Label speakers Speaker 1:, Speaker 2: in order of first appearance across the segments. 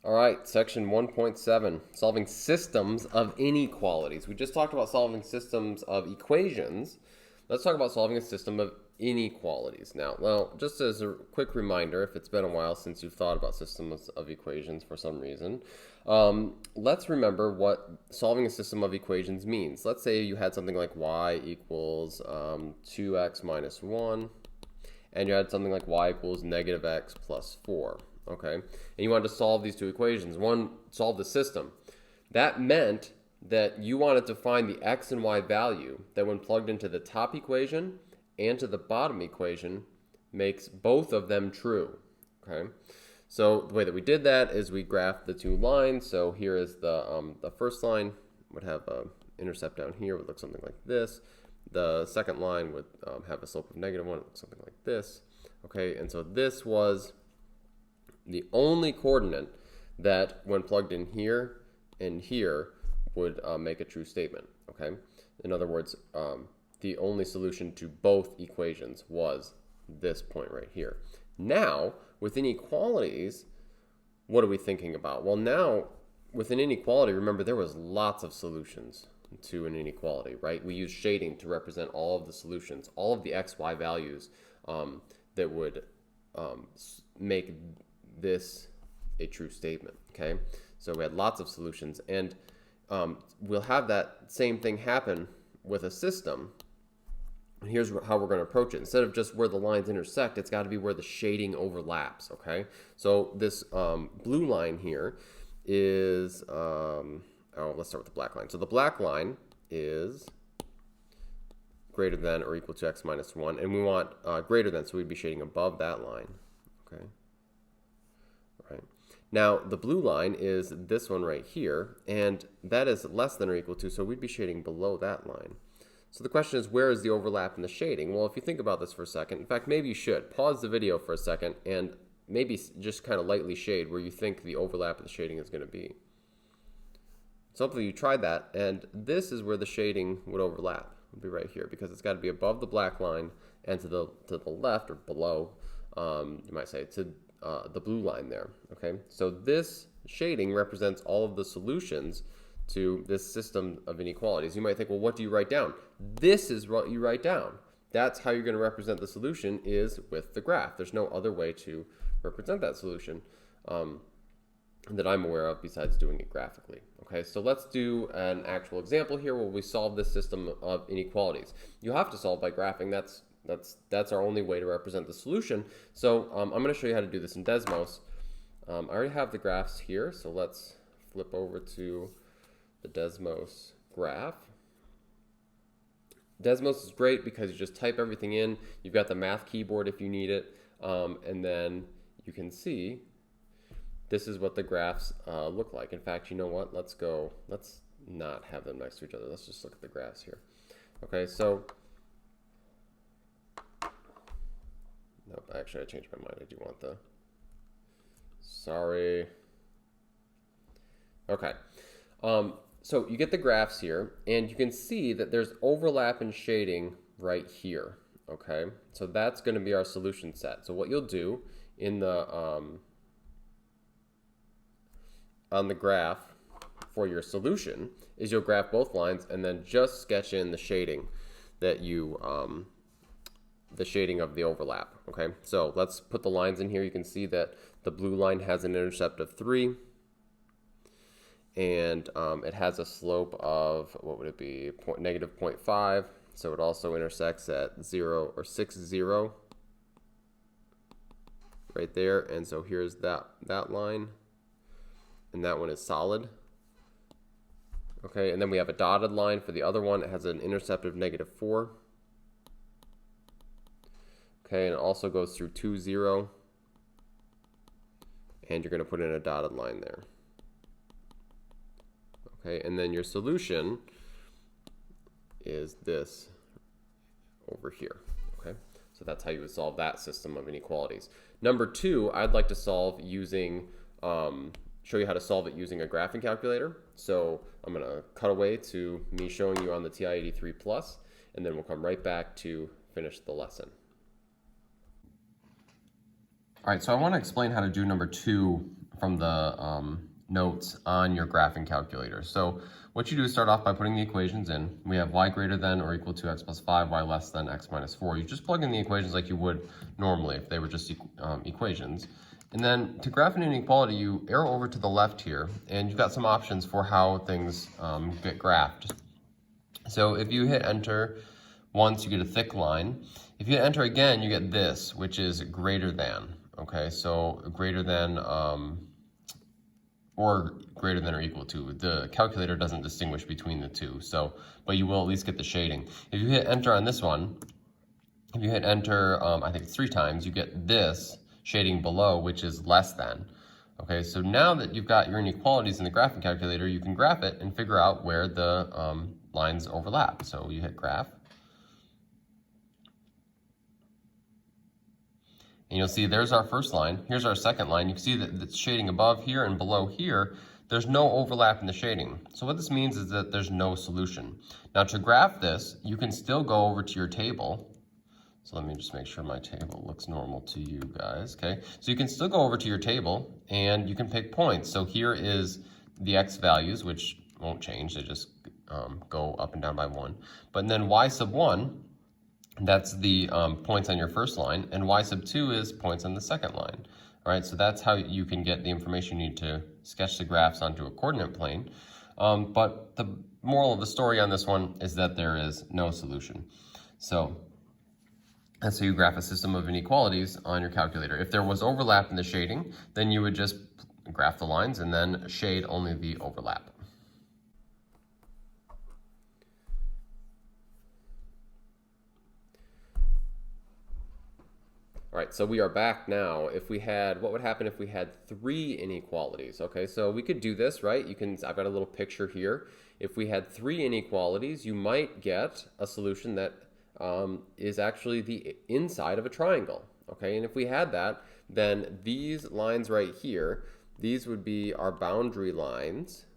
Speaker 1: All right, section 1.7, solving systems of inequalities. We just talked about solving systems of equations. Let's talk about solving a system of inequalities now. Well, just as a quick reminder, if it's been a while since you've thought about systems of equations for some reason, let's remember what solving a system of equations means. Let's say you had something like y equals 2x minus 1, and you had something like y equals negative x plus 4. Okay, and you wanted to solve these two equations. One, solve the system. That meant that you wanted to find the x and y value that when plugged into the top equation and to the bottom equation makes both of them true. Okay, so the way that we did that is we graphed the two lines. So here is the first line would have an intercept down here, would look something like this. The second line would have a slope of -1, it looks something like this. Okay, and so this was the only coordinate that when plugged in here and here would make a true statement. Okay, in other words, the only solution to both equations was this point right here. Now, with inequalities, what are we thinking about? Well, now with an inequality, remember there was lots of solutions to an inequality, right? We use shading to represent all of the solutions, all of the x, y values that would make this a true statement. Okay, so we had lots of solutions, and we'll have that same thing happen with a system. Here's how we're going to approach it. Instead of just where the lines intersect, it's got to be where the shading overlaps. Okay, so this blue line here is let's start with the black line. So the black line is greater than or equal to x minus 1, and we want greater than, so we'd be shading above that line. Okay. Right. Now, the blue line is this one right here, and that is less than or equal to, so we'd be shading below that line. So the question is, where is the overlap in the shading? Well, if you think about this for a second, in fact, maybe you should pause the video for a second and maybe just kind of lightly shade where you think the overlap of the shading is going to be. So hopefully you tried that, and this is where the shading would overlap. It would be right here, because it's got to be above the black line and to the left or below, you might say, to the blue line there. Okay, so this shading represents all of the solutions to this system of inequalities. You might think, well, what do you write down? This is what you write down. That's how you're going to represent the solution, is with the graph. There's no other way to represent that solution that I'm aware of besides doing it graphically. Okay, so let's do an actual example here where we solve this system of inequalities. You have to solve by graphing. That's our only way to represent the solution. So I'm going to show you how to do this in Desmos. I already have the graphs here, so let's flip over to the Desmos graph. Desmos is great because you just type everything in. You've got the math keyboard if you need it, and then you can see this is what the graphs look like. In fact, you know what? Let's not have them next to each other. Let's just look at the graphs here. Okay, so nope, actually I changed my mind. I do want the, sorry. Okay, so you get the graphs here, and you can see that there's overlap in shading right here. Okay, so that's going to be our solution set. So what you'll do in the on the graph for your solution is you'll graph both lines and then just sketch in the shading that you the shading of the overlap. Okay, so let's put the lines in here. You can see that the blue line has an intercept of 3, and it has a slope of, what would it be, -0.5. So it also intersects at 0 or 6, 0 right there. And so here's that line, and that one is solid. Okay, and then we have a dotted line for the other one. It has an intercept of -4. Okay, and it also goes through 2, 0. And you're going to put in a dotted line there. Okay, and then your solution is this over here. Okay, so that's how you would solve that system of inequalities. Number 2, I'd like to solve using, show you how to solve it using a graphing calculator. So I'm going to cut away to me showing you on the TI-83 Plus, and then we'll come right back to finish the lesson. All right, so I want to explain how to do number 2 from the notes on your graphing calculator. So what you do is start off by putting the equations in. We have y greater than or equal to x plus 5, y less than x minus 4. You just plug in the equations like you would normally if they were just equations. And then to graph an inequality, you arrow over to the left here, and you've got some options for how things get graphed. So if you hit enter once, you get a thick line. If you hit enter again, you get this, which is greater than. Okay, so greater than or greater than or equal to. The calculator doesn't distinguish between the two, so but you will at least get the shading. If you hit enter on this one, if you hit enter, I think it's 3 times, you get this shading below, which is less than. Okay, so now that you've got your inequalities in the graphing calculator, you can graph it and figure out where the lines overlap. So you hit graph. And you'll see there's our first line. Here's our second line. You can see that it's shading above here and below here. There's no overlap in the shading. So what this means is that there's no solution. Now to graph this, you can still go over to your table. So let me just make sure my table looks normal to you guys, okay? So you can still go over to your table and you can pick points. So here is the x values, which won't change. They just go up and down by 1. But then y sub 1, that's the points on your first line, and y sub 2 is points on the second line. All right, so that's how you can get the information you need to sketch the graphs onto a coordinate plane. But the moral of the story on this one is that there is no solution. So that's how you graph a system of inequalities on your calculator. If there was overlap in the shading, then you would just graph the lines and then shade only the overlap. All right, so we are back now. If we had, what would happen if we had 3 inequalities? Okay, so we could do this, right? I've got a little picture here. If we had 3 inequalities, you might get a solution that is actually the inside of a triangle. Okay, and if we had that, then these lines right here, these would be our boundary lines,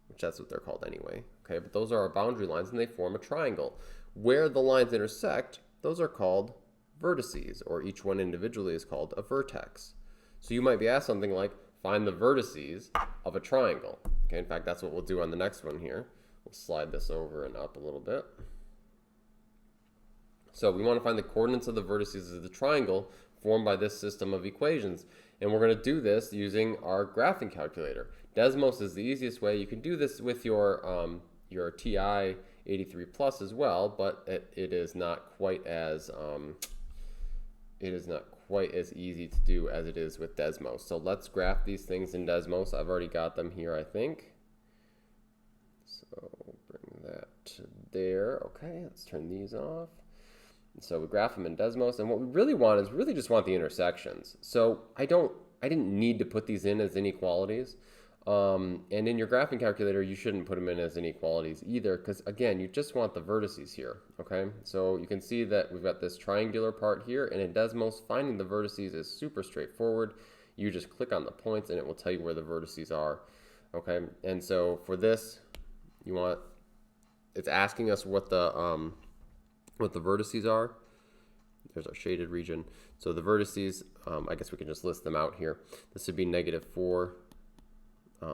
Speaker 1: which that's what they're called anyway. Okay, but those are our boundary lines and they form a triangle. Where the lines intersect, those are called vertices, or each one individually is called a vertex. So you might be asked something like, find the vertices of a triangle. Okay, in fact, that's what we'll do on the next one here. We'll slide this over and up a little bit. So we want to find the coordinates of the vertices of the triangle formed by this system of equations. And we're going to do this using our graphing calculator. Desmos is the easiest way. You can do this with your TI 83 Plus as well, but it is not quite as easy to do as it is with Desmos. So let's graph these things in Desmos. I've already got them here, I think. So bring that to there. Okay, let's turn these off. So we graph them in Desmos, and what we really want is really just want the intersections. So I didn't need to put these in as inequalities. And in your graphing calculator, you shouldn't put them in as inequalities either, because again, you just want the vertices here, okay? So you can see that we've got this triangular part here, and in Desmos, finding the vertices is super straightforward. You just click on the points, and it will tell you where the vertices are, okay? And so for this, it's asking us what the vertices are. There's our shaded region. So the vertices, I guess we can just list them out here. This would be negative 4,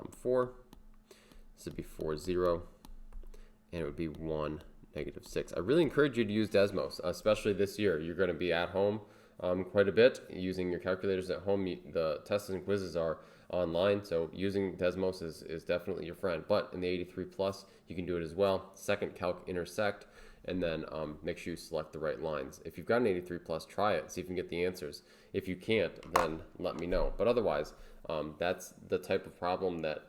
Speaker 1: 4. This would be 4, 0. And it would be 1, negative 6. I really encourage you to use Desmos, especially this year. You're going to be at home quite a bit using your calculators at home. The tests and quizzes are online, so using Desmos is definitely your friend. But in the 83 Plus, you can do it as well. Second calc intersect, and then make sure you select the right lines. If you've got an 83 Plus, try it, see if you can get the answers. If you can't, then let me know. But otherwise, that's the type of problem that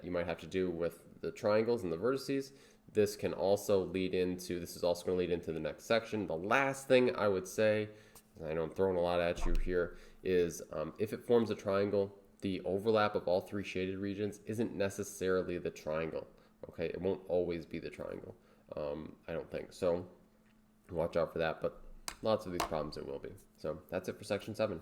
Speaker 1: you might have to do with the triangles and the vertices. This is also going to lead into the next section. The last thing I would say, and I know I'm throwing a lot at you here, is if it forms a triangle, the overlap of all 3 shaded regions isn't necessarily the triangle. Okay, it won't always be the triangle. I don't think so. Watch out for that, but lots of these problems it will be. So that's it for section 7.